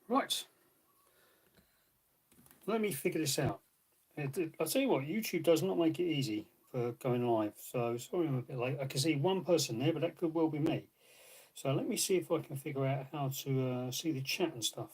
Right. Let me figure this out. I'll tell you what, YouTube does not make it easy for going live. So sorry I'm a bit late. I can see one person there, but that could well be me. So let me see if I can figure out how to see the chat and stuff.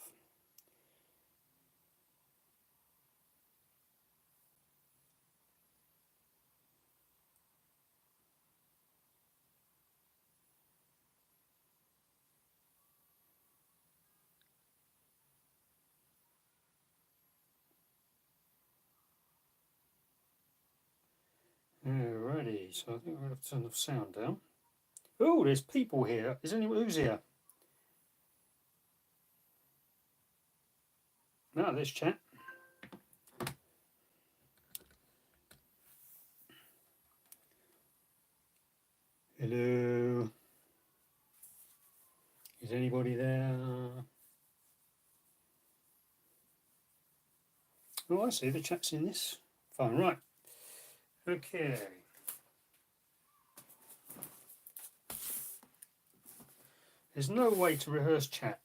Alrighty, so I think we're going to turn the sound down. Oh, there's people here. Is anyone who's here? No, there's chat. Hello. Is anybody there? Oh, I see. The chat's in this phone. Right. Okay. There's no way to rehearse chat.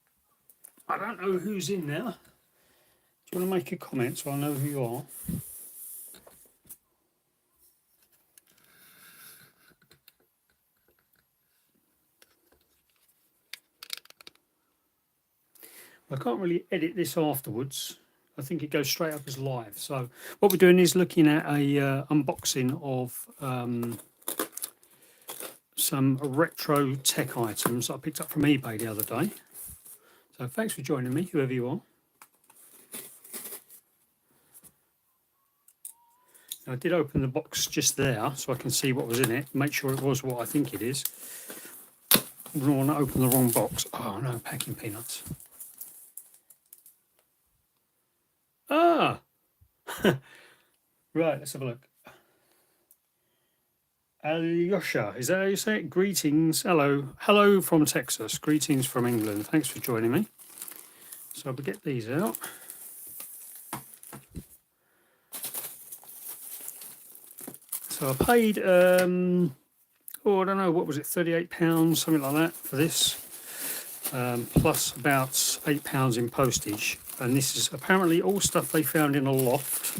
I don't know who's in there. Do you want to make a comment so I know who you are? I can't really edit this afterwards. I think it goes straight up as live. So what we're doing is looking at a unboxing of some retro tech items I picked up from eBay the other day. So thanks for joining me, whoever you are. I did open the box just there so I can see what was in it, make sure it was what I think it is. I don't want to open the wrong box. Oh no, packing peanuts. Ah! Right, let's have a look. Alyosha, is that how you say it? Greetings, hello from Texas, greetings from England. Thanks for joining me. So we'll get these out. So I paid, I don't know, what was it, £38, something like that for this, plus about £8 in postage. And this is apparently all stuff they found in a loft.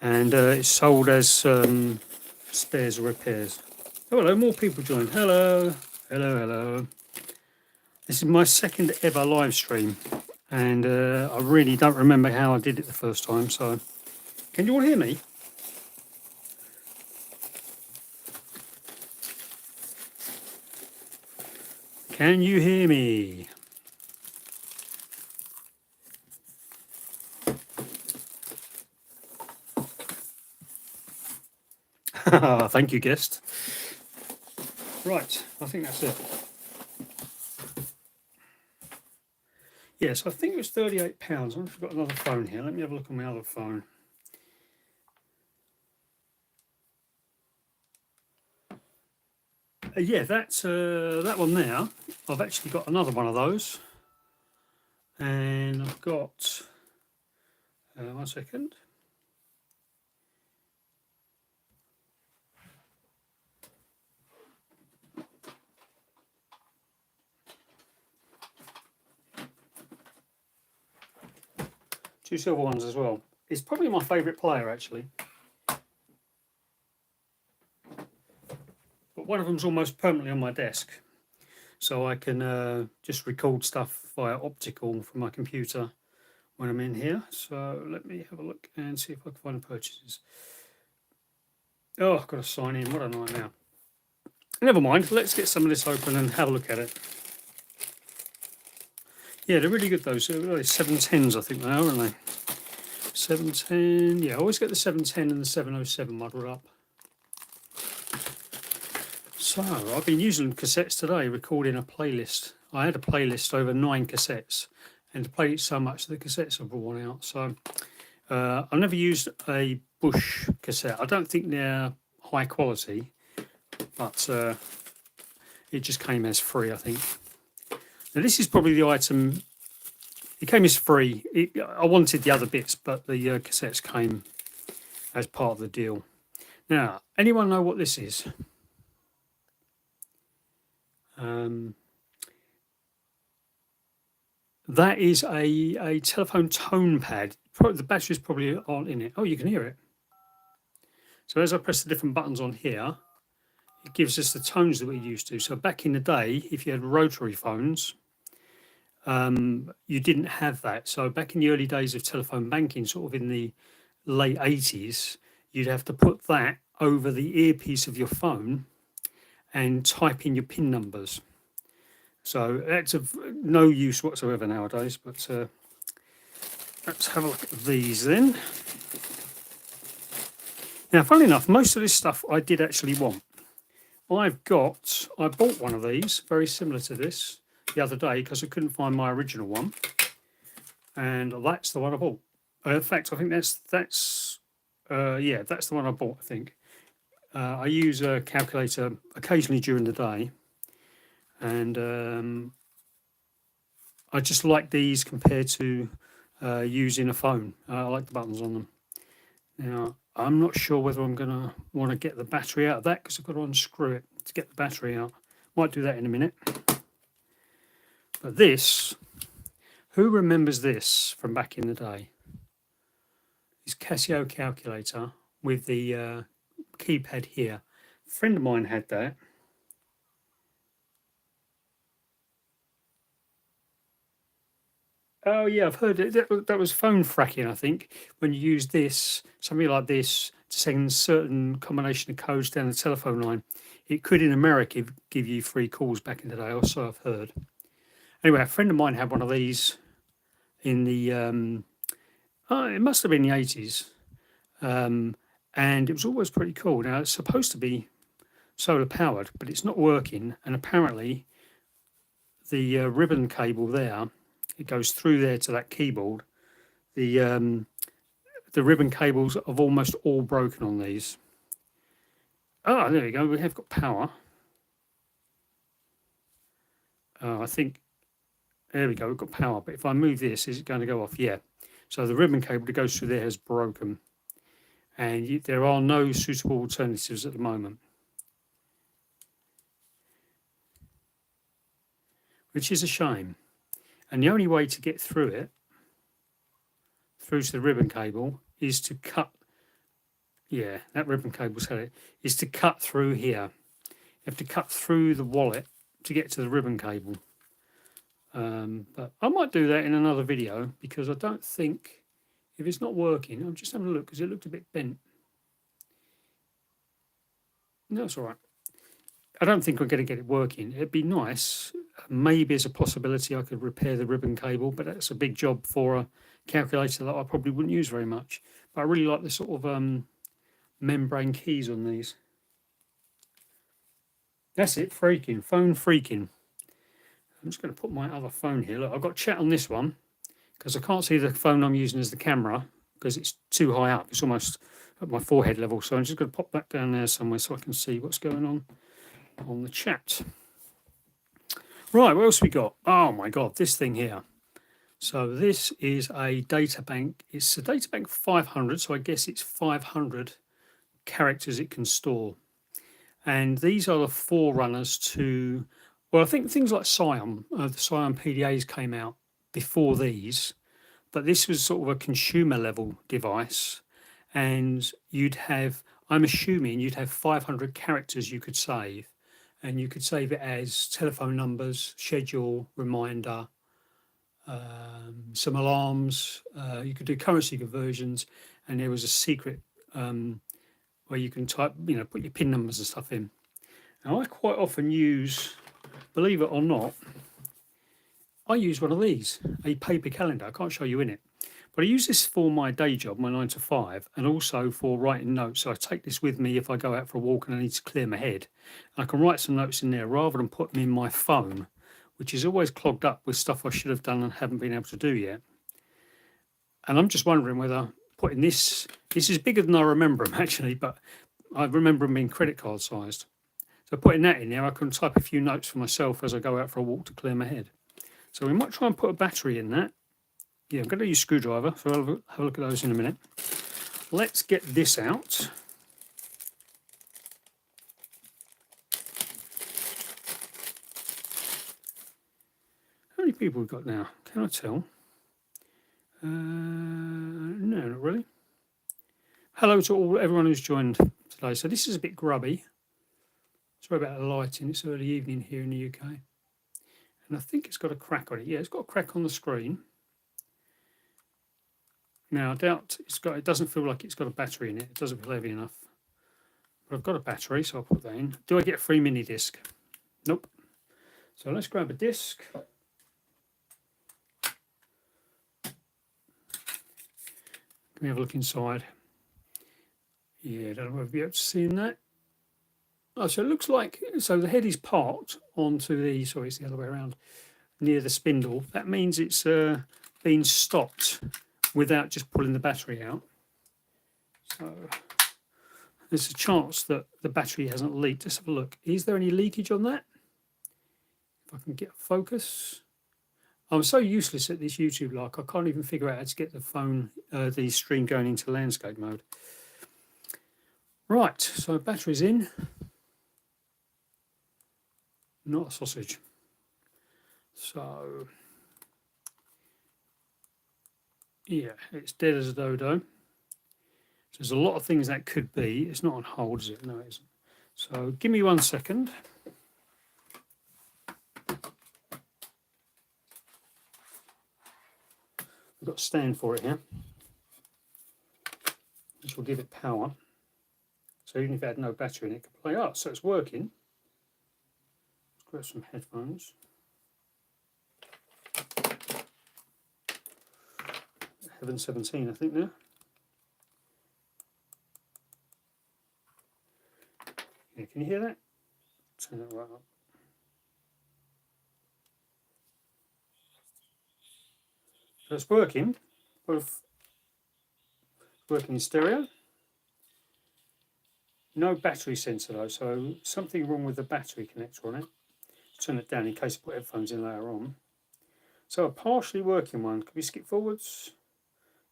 And it's sold as spares or repairs. Oh, hello, more people joined. Hello, hello, hello. This is my second ever live stream. And I really don't remember how I did it the first time. So, can you all hear me? Can you hear me? Thank you, guest. Right, I think that's it. Yes, I think it was £38. I've got another phone here. Let me have a look on my other phone. Yeah, that's that one there. I've actually got another one of those. And I've got, 1 second. Two silver ones as well. It's probably my favourite player, actually. But one of them's almost permanently on my desk. So I can just record stuff via optical from my computer when I'm in here. So let me have a look and see if I can find the purchases. Oh, I've got to sign in. What a nightmare. Never mind. Let's get some of this open and have a look at it. Yeah, they're really good, those. 710s, I think they are, aren't they? 710. Yeah, I always get the 710 and the 707 muddled up. So, I've been using cassettes today, recording a playlist. I had a playlist over 9 cassettes, and I played it so much the cassettes have worn out. So, I've never used a Bush cassette. I don't think they're high quality, but it just came as free, I think. Now, this is probably the item. It came as free. I wanted the other bits, but the cassettes came as part of the deal. Now, anyone know what this is? That is a telephone tone pad. Probably, the batteries probably aren't in it. Oh, you can hear it. So as I press the different buttons on here, it gives us the tones that we're used to. So back in the day, if you had rotary phones, you didn't have that. So back in the early days of telephone banking, sort of in the late 80s, you'd have to put that over the earpiece of your phone and type in your PIN numbers. So that's of no use whatsoever nowadays, but let's have a look at these then. Now, funnily enough, most of this stuff I did actually want. I bought one of these, very similar to this, the other day because I couldn't find my original one. And that's the one I bought. In fact, I think that's the one I bought, I think. I use a calculator occasionally during the day. And I just like these compared to using a phone. I like the buttons on them. Now, I'm not sure whether I'm going to want to get the battery out of that because I've got to unscrew it to get the battery out. Might do that in a minute. But this, who remembers this from back in the day? This Casio calculator with the keypad here. A friend of mine had that. Oh yeah, I've heard it. That was phone fracking, I think, when you use this, something like this, to send certain combination of codes down the telephone line. It could, in America, give you free calls back in the day, or so I've heard. Anyway, a friend of mine had one of these in the, it must have been the 80s, and it was always pretty cool. Now, it's supposed to be solar powered, but it's not working, and apparently the ribbon cable there, it goes through there to that keyboard. The ribbon cables have almost all broken on these. Oh, there we go. We have got power. I think, there we go. We've got power. But if I move this, is it going to go off? Yeah. So the ribbon cable that goes through there has broken. And there are no suitable alternatives at the moment. Which is a shame. And the only way to get through it, through to the ribbon cable, is to cut, yeah, that ribbon cable's had it, is to cut through here. You have to cut through the wallet to get to the ribbon cable. But I might do that in another video because I don't think, if it's not working, I'm just having a look because it looked a bit bent. No, it's all right. I don't think we're going to get it working. It'd be nice. Maybe as a possibility I could repair the ribbon cable, but that's a big job for a calculator that I probably wouldn't use very much. But I really like the sort of membrane keys on these. That's it, freaking, phone freaking. I'm just going to put my other phone here. Look, I've got chat on this one because I can't see the phone I'm using as the camera because it's too high up. It's almost at my forehead level. So I'm just going to pop that down there somewhere so I can see what's going on the chat. Right, what else we got? Oh my God, this thing here. So this is a data bank. It's a data bank 500, so I guess it's 500 characters it can store. And these are the forerunners to, well, I think things like Scion, the Scion PDAs came out before these, but this was sort of a consumer level device. And you'd have, I'm assuming you'd have 500 characters you could save. And you could save it as telephone numbers, schedule, reminder, some alarms. You could do currency conversions, and there was a secret where you can type, put your PIN numbers and stuff in. Now, I quite often use, believe it or not, I use one of these, a paper calendar. I can't show you in it, but I use this for my day job, my 9 to 5, and also for writing notes. So I take this with me if I go out for a walk and I need to clear my head. I can write some notes in there rather than put them in my phone, which is always clogged up with stuff I should have done and haven't been able to do yet. And I'm just wondering whether putting this is bigger than I remember them actually, but I remember them being credit card sized. So putting that in there, I can type a few notes for myself as I go out for a walk to clear my head. So we might try and put a battery in that. Yeah, I'm going to use screwdriver, so I'll have a look at those in a minute. Let's get this out. people we've got now? Can I tell? No, not really. Hello to everyone who's joined today. So this is a bit grubby. Sorry about the lighting. It's early evening here in the UK. And I think it's got a crack on it. Yeah, it's got a crack on the screen. Now, I doubt it doesn't feel like it's got a battery in it. It doesn't feel heavy enough. But I've got a battery, so I'll put that in. Do I get a free mini disc? Nope. So let's grab a disc. Can we have a look inside? Yeah, I don't know if you'll be able to see in that. Oh, so it looks like, so the head is parked onto the, sorry, it's the other way around, near the spindle. That means it's been stopped without just pulling the battery out. So there's a chance that the battery hasn't leaked. Let's have a look. Is there any leakage on that? If I can get a focus. I'm so useless at this YouTube like I can't even figure out how to get the phone, the stream going into landscape mode. Right, so battery's in. Not a sausage. So, yeah, it's dead as a dodo. So there's a lot of things that could be. It's not on hold, is it? No, it isn't. So give me 1 second. We've got a stand for it here, which will give it power. So even if it had no battery in it, it could play. Oh, so it's working. Let's grab some headphones. Heaven 17, I think now. Yeah, can you hear that? Turn that right up. So it's working. Both working in stereo. No battery sensor though, so something wrong with the battery connector on it. Turn it down in case I put headphones in later on. So a partially working one. Can we skip forwards?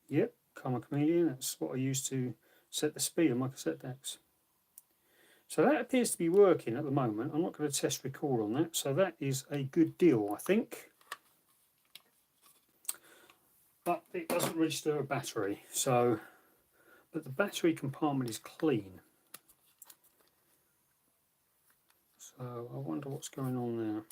Yep, Karma Chameleon. That's what I use to set the speed of my cassette decks. So that appears to be working at the moment. I'm not going to test record on that, so that is a good deal, I think. But it doesn't register a battery, so but the battery compartment is clean. So I wonder what's going on there.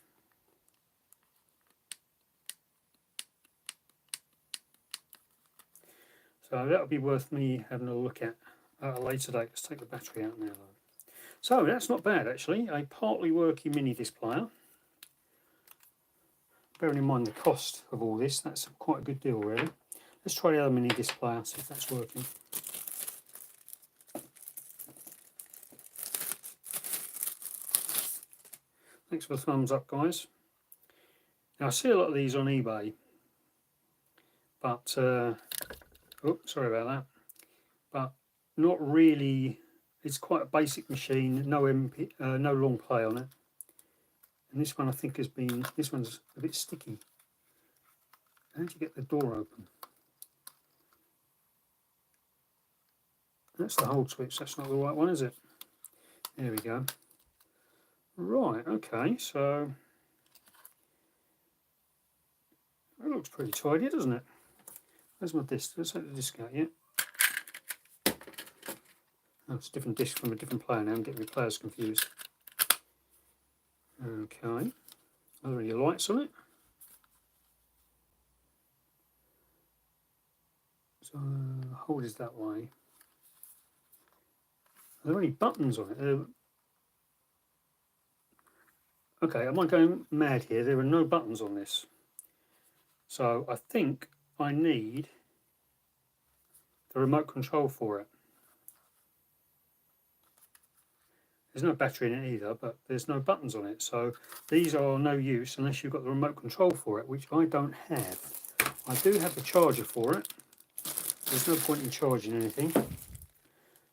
So that would be worth me having a look at a later date. Let's take the battery out now though. So that's not bad actually, a partly working mini disc player. Bearing in mind the cost of all this, that's quite a good deal really. Let's try the other mini disc player, see if that's working. Thanks for the thumbs up guys. Now I see a lot of these on eBay, but oh, sorry about that, but not really. It's quite a basic machine, no long play on it. And this one I think has been, this one's a bit sticky. How do you get the door open? That's the hold switch, that's not the right one, is it? There we go. Right, okay, so it looks pretty tidy, doesn't it? Where's my disc? Let's take the disc out, yeah. Oh, it's a different disc from a different player now, I'm getting the players confused. Okay, are there any lights on it? So, hold is that way. Are there any buttons on it? Okay, am I going mad here? There are no buttons on this. So I think I need the remote control for it. There's no battery in it either, but there's no buttons on it. So these are no use unless you've got the remote control for it, which I don't have. I do have the charger for it. There's no point in charging anything.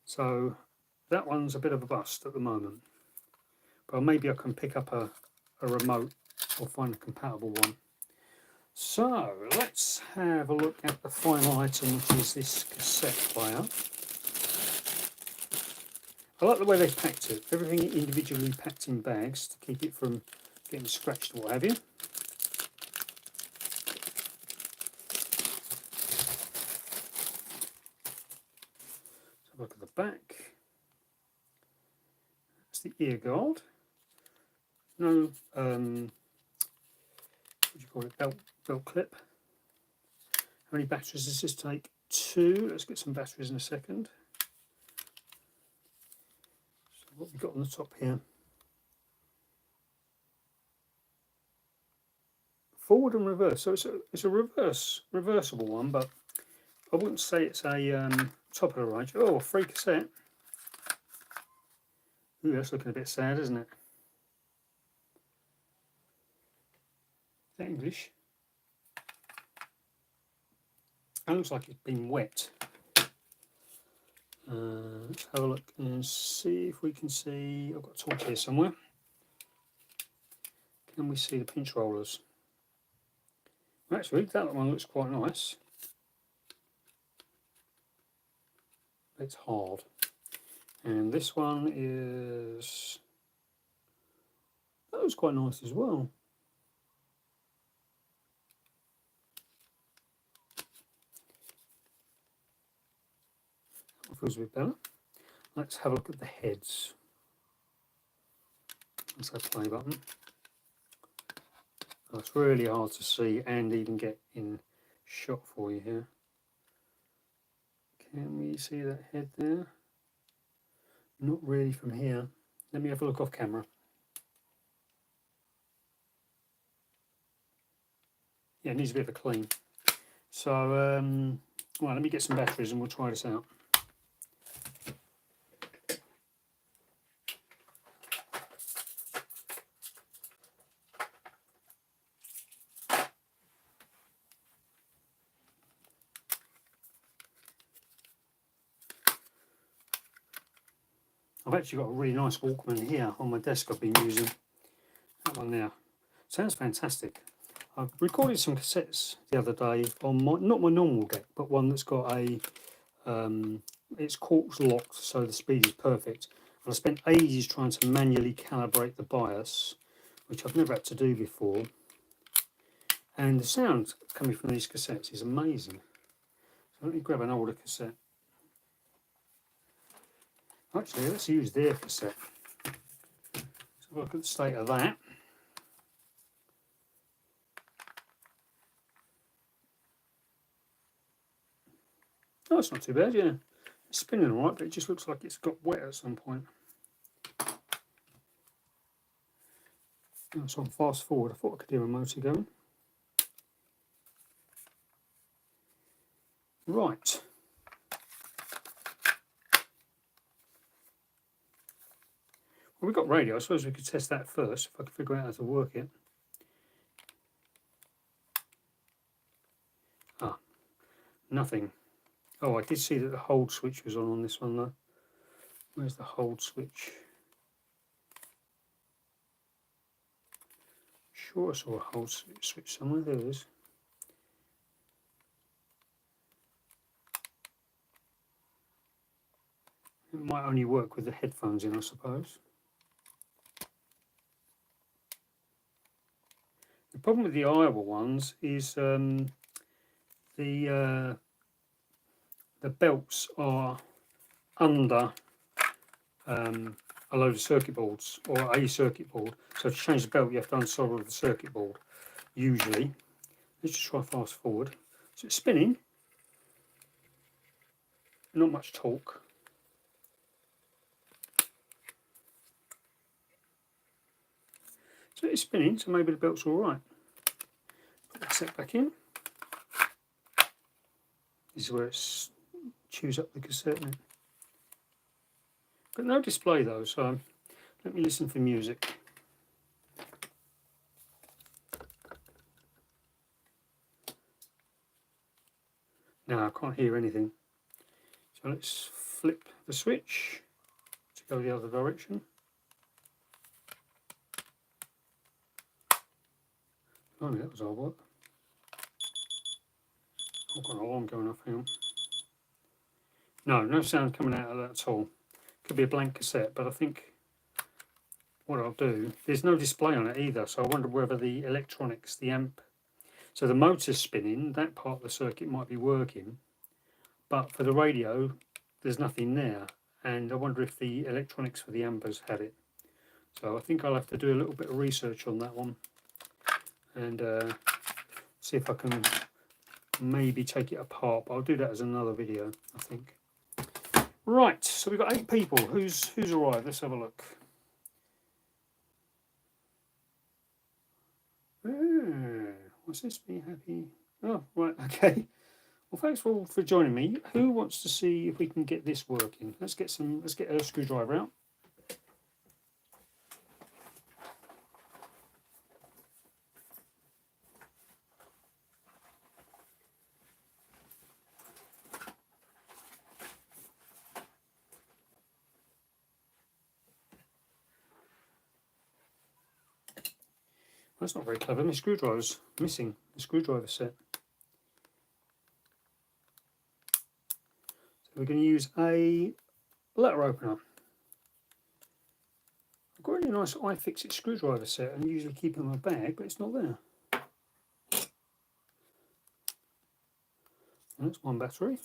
So that one's a bit of a bust at the moment. But maybe I can pick up a remote or find a compatible one. So let's have a look at the final item, which is this cassette player. I like the way they've packed it. Everything individually packed in bags to keep it from getting scratched or what have you. have a look at the back. That's the ear guard. No, what do you call it? Belt clip. How many batteries does this take? 2. Let's get some batteries in a second. So what we've got on the top here. Forward and reverse. So it's a reversible one, but I wouldn't say it's a top of the range. Oh, a free cassette. Ooh, that's looking a bit sad, isn't it? Is that English? That looks like it's been wet. Let's have a look and see if we can see. I've got a torch here somewhere. Can we see the pinch rollers? Actually, that one looks quite nice. It's hard. And this one is... that looks quite nice as well. That feels a bit better. Let's have a look at the heads. That's that play button. Oh, it's really hard to see and even get in shot for you here. Can we see that head there? Not really from here. Let me have a look off camera. Yeah, it needs a bit of a clean. So, well, let me get some batteries and we'll try this out. I've actually got a really nice Walkman here on my desk I've been using. That one there. Sounds fantastic. I've recorded some cassettes the other day on not my normal deck, but one that's got a, it's quartz locked so the speed is perfect. And I spent ages trying to manually calibrate the bias, which I've never had to do before. And the sound coming from these cassettes is amazing. So let me grab an older cassette. Actually, let's use their cassette. So look at the state of that. Oh, it's not too bad, yeah. It's spinning all right, but it just looks like it's got wet at some point. So I'm fast forward. I thought I could hear a motor going. Right. Well, we've got radio. I suppose we could test that first, if I could figure out how to work it. Ah, nothing. Oh, I did see that the hold switch was on this one, though. Where's the hold switch? Sure, I saw a hold switch somewhere. There it is. It might only work with the headphones in, I suppose. The problem with the Iowa ones is the belts are under a load of circuit boards, or a circuit board. So to change the belt, you have to unsolder the circuit board, usually. Let's just try fast forward. So it's spinning. Not much torque. So it's spinning, so maybe the belt's all right. Put that set back in. This is where it chews up the cassette now. But no display though, so let me listen for music. No, I can't hear anything. So let's flip the switch to go the other direction. Oh, that was hard work. I've got an alarm going off here. No sound coming out of that at all. Could be a blank cassette, but I think what I'll do, there's no display on it either, so I wonder whether the electronics, the amp, so the motor's spinning, that part of the circuit might be working, but for the radio, there's nothing there, and I wonder if the electronics for the ambers had it. So I think I'll have to do a little bit of research on that one, and see if I can maybe take it apart, but I'll do that as another video, I think. Right, so we've got 8 people. Who's arrived? Let's have a look. What's this? Be happy. Oh, right, okay. Well, thanks all for joining me. Who wants to see if we can get this working? Let's get a screwdriver out. That's not very clever. My screwdriver's missing. The screwdriver set. So we're going to use a letter opener. I've got a really nice iFixit screwdriver set and usually keep it in my bag, but it's not there. That's one battery.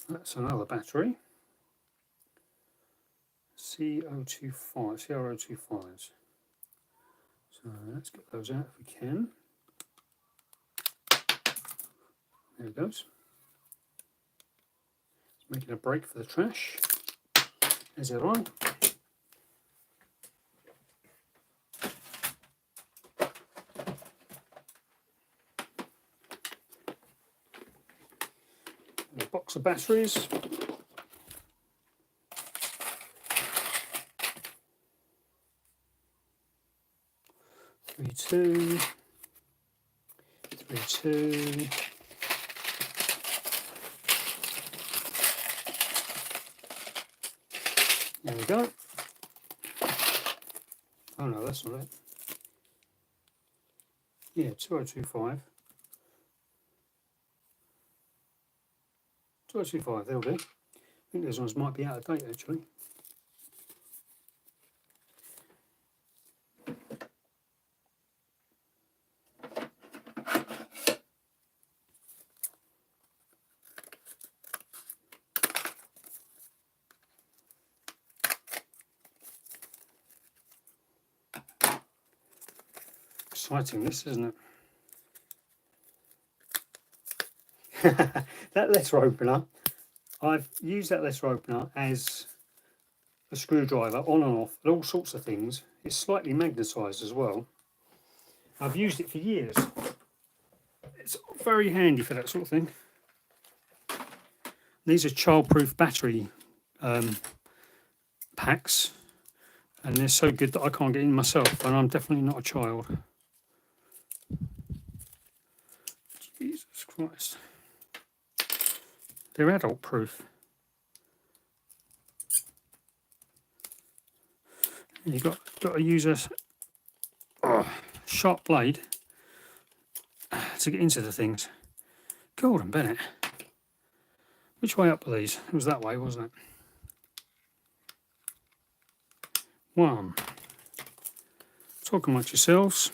That's another battery. CR025s. So let's get those out if we can. There it goes. It's making a break for the trash. There's the other one. And a box of batteries. Two. There we go. Oh no, that's not it. Yeah, 2025. 2025, they'll do. I think those ones might be out of date actually. Exciting, this, isn't it? That letter opener, I've used that letter opener as a screwdriver on and off, and all sorts of things. It's slightly magnetised as well. I've used it for years. It's very handy for that sort of thing. These are child-proof battery packs, and they're so good that I can't get in myself, and I'm definitely not a child. Jesus Christ. They're adult proof. You've got to use a sharp blade to get into the things. Gordon Bennett. Which way up are these? It was that way, wasn't it? One. Talking amongst yourselves.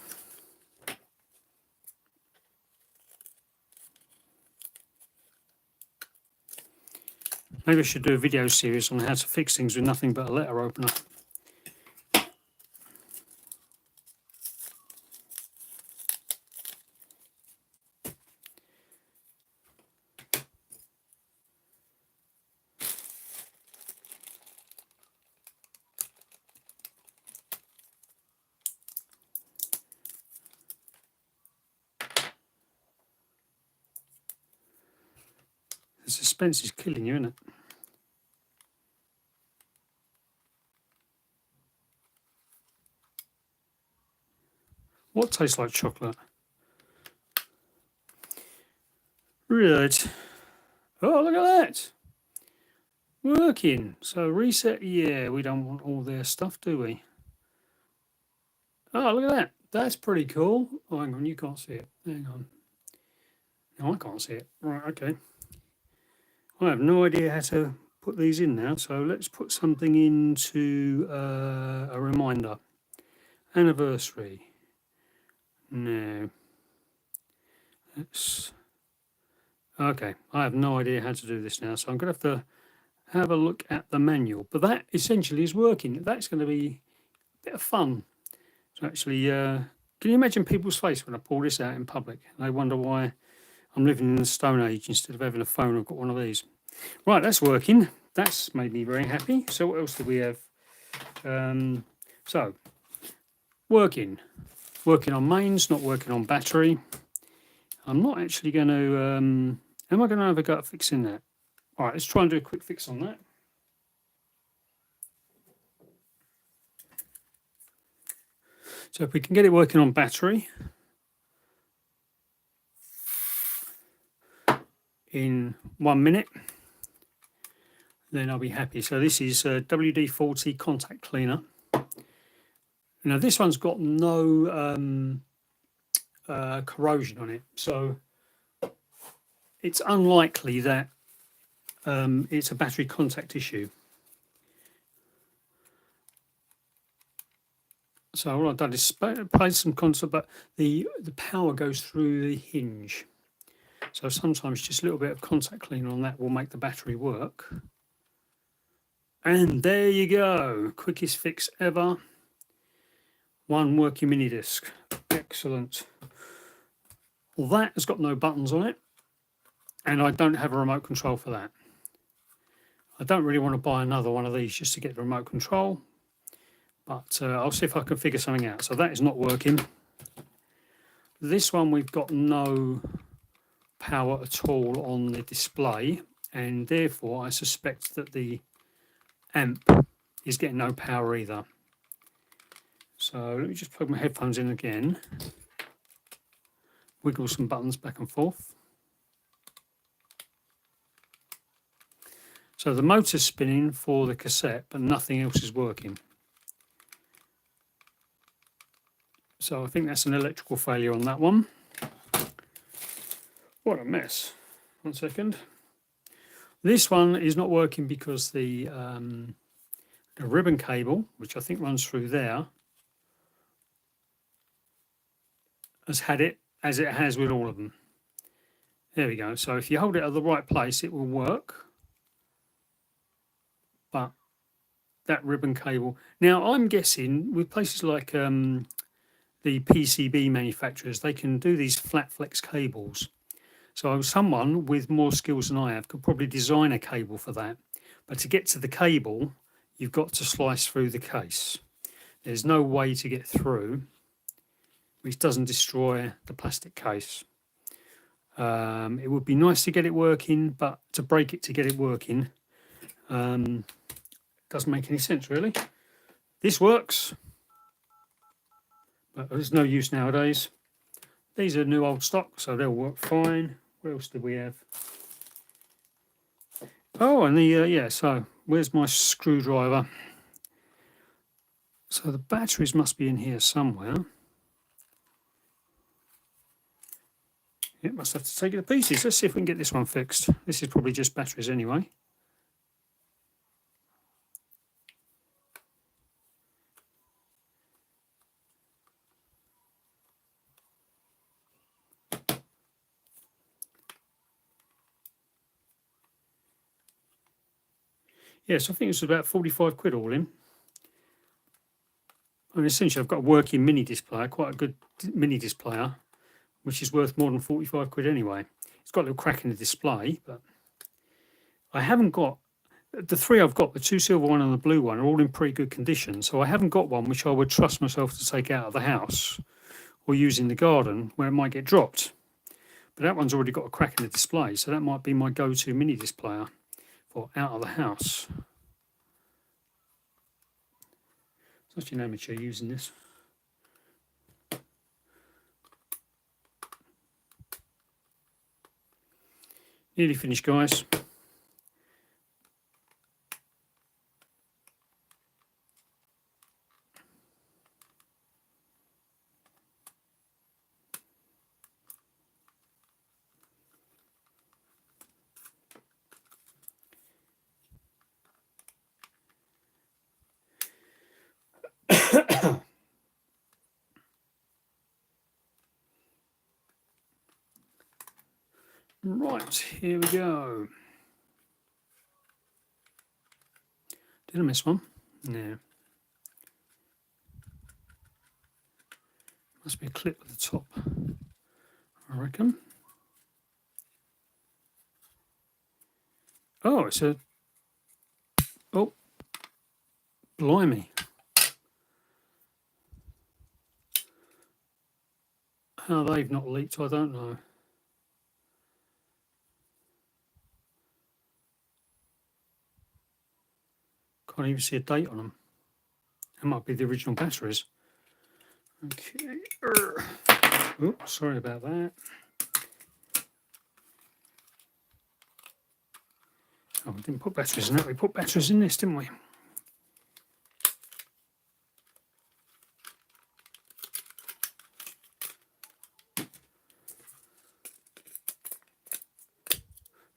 Maybe I should do a video series on how to fix things with nothing but a letter opener. The suspense is killing you, isn't it? What tastes like chocolate? Right. Oh, look at that. Working. So reset. Yeah, we don't want all their stuff, do we? Oh, look at that. That's pretty cool. Oh, hang on. You can't see it. Hang on. No, I can't see it. Right, okay. I have no idea how to put these in now, so let's put something into a reminder. Anniversary. No. Let's... Okay, I have no idea how to do this now, so I'm going to have a look at the manual. But that essentially is working. That's going to be a bit of fun. So actually, can you imagine people's face when I pull this out in public? They wonder why I'm living in the Stone Age instead of having a phone. I've got one of these. Right, that's working. That's made me very happy. So what else do we have? So, working on mains, not working on battery. I'm not actually going to, am I going to have a go at fixing that? All right, let's try and do a quick fix on that. So if we can get it working on battery in 1 minute, then I'll be happy. So this is WD-40 contact cleaner. Now this one's got no corrosion on it, so it's unlikely that it's a battery contact issue. So all I've done is place some contact, but the power goes through the hinge. So sometimes just a little bit of contact cleaner on that will make the battery work. And there you go, quickest fix ever. One working mini disc, excellent. Well, that has got no buttons on it, and I don't have a remote control for that. I don't really want to buy another one of these just to get the remote control, but I'll see if I can figure something out. So that is not working. This one, we've got no power at all on the display, and therefore I suspect that the amp is getting no power either. So let me just plug my headphones in again, wiggle some buttons back and forth. So the motor's spinning for the cassette, but nothing else is working. So I think that's an electrical failure on that one. What a mess. 1 second. This one is not working because the ribbon cable, which I think runs through there, has had it, as it has with all of them. There we go. So if you hold it at the right place, it will work. But that ribbon cable... Now, I'm guessing with places like the PCB manufacturers, they can do these flat flex cables. So someone with more skills than I have could probably design a cable for that. But to get to the cable, you've got to slice through the case. There's no way to get through which doesn't destroy the plastic case. It would be nice to get it working, but to break it to get it working doesn't make any sense, really. This works, but there's no use nowadays. These are new old stock, so they'll work fine. What else do we have? Oh, and the, yeah, so where's my screwdriver? So the batteries must be in here somewhere. It must have to take it to pieces. Let's see if we can get this one fixed. This is probably just batteries anyway. Yes, I think it's about 45 quid all in. And essentially I've got a working mini disc player, quite a good mini disc player, which is worth more than 45 quid anyway. It's got a little crack in the display, but I haven't got, the three I've got, the two silver one and the blue one, are all in pretty good condition. So I haven't got one which I would trust myself to take out of the house or use in the garden where it might get dropped. But that one's already got a crack in the display, so that might be my go-to mini disc player for out of the house. Such an amateur using this. Nearly finished, guys. Right, here we go. Did I miss one? No. Must be a clip at the top, I reckon. Oh, it's a... Oh, blimey. How they've not leaked, I don't know. Can't even see a date on them. It might be the original batteries. Okay. Oh, sorry about that. Oh, we didn't put batteries in that. We put batteries in this, didn't we?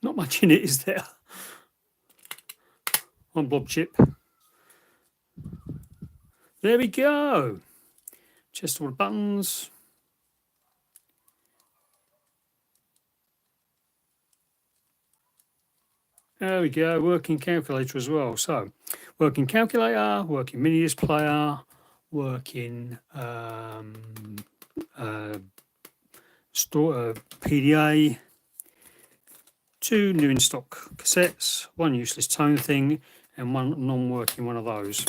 Not much in it, is there? One blob chip. There we go. Just all the buttons. There we go, working calculator as well. So, working calculator, working mini disc player, working PDA, 2 new in stock cassettes, 1 useless tone thing, and 1 non-working one of those,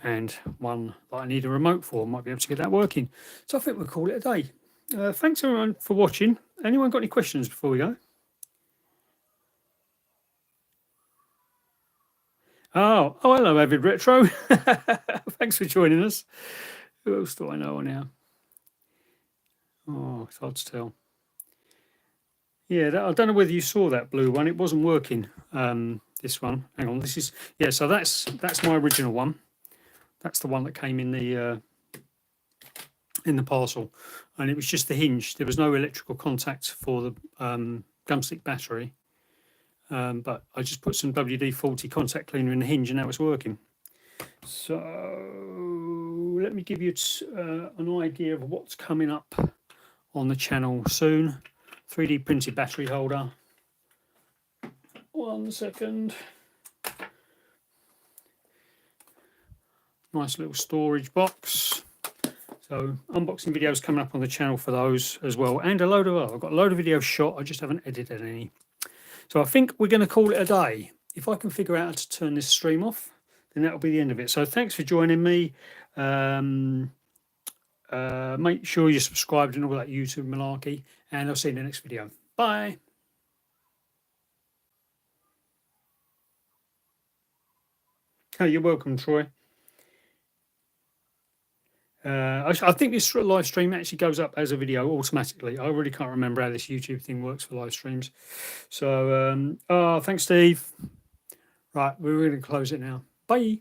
and 1 that I need a remote for. Might be able to get that working. So I think we'll call it a day. Thanks everyone for watching. Anyone got any questions before we go? Oh, hello, Avid Retro. Thanks for joining us. Who else do I know now? Oh, it's hard to tell. Yeah, I don't know whether you saw that blue one. It wasn't working. This one. Hang on. This is So that's my original one. That's the one that came in the parcel, and it was just the hinge. There was no electrical contact for the gumstick battery. But I just put some WD-40 contact cleaner in the hinge and now it's working. So let me give you an idea of what's coming up on the channel soon. 3D printed battery holder. 1 second. Nice little storage box. So unboxing videos coming up on the channel for those as well, and a load of I've got a load of videos shot. I just haven't edited any. So I think we're going to call it a day. If I can figure out how to turn this stream off, then that'll be the end of it. So thanks for joining me. Make sure you're subscribed and all that YouTube malarkey, and I'll see you in the next video. Bye. Oh, you're welcome, Troy. I think this live stream actually goes up as a video automatically. I really can't remember how this YouTube thing works for live streams. So, thanks, Steve. Right, we're going to close it now. Bye.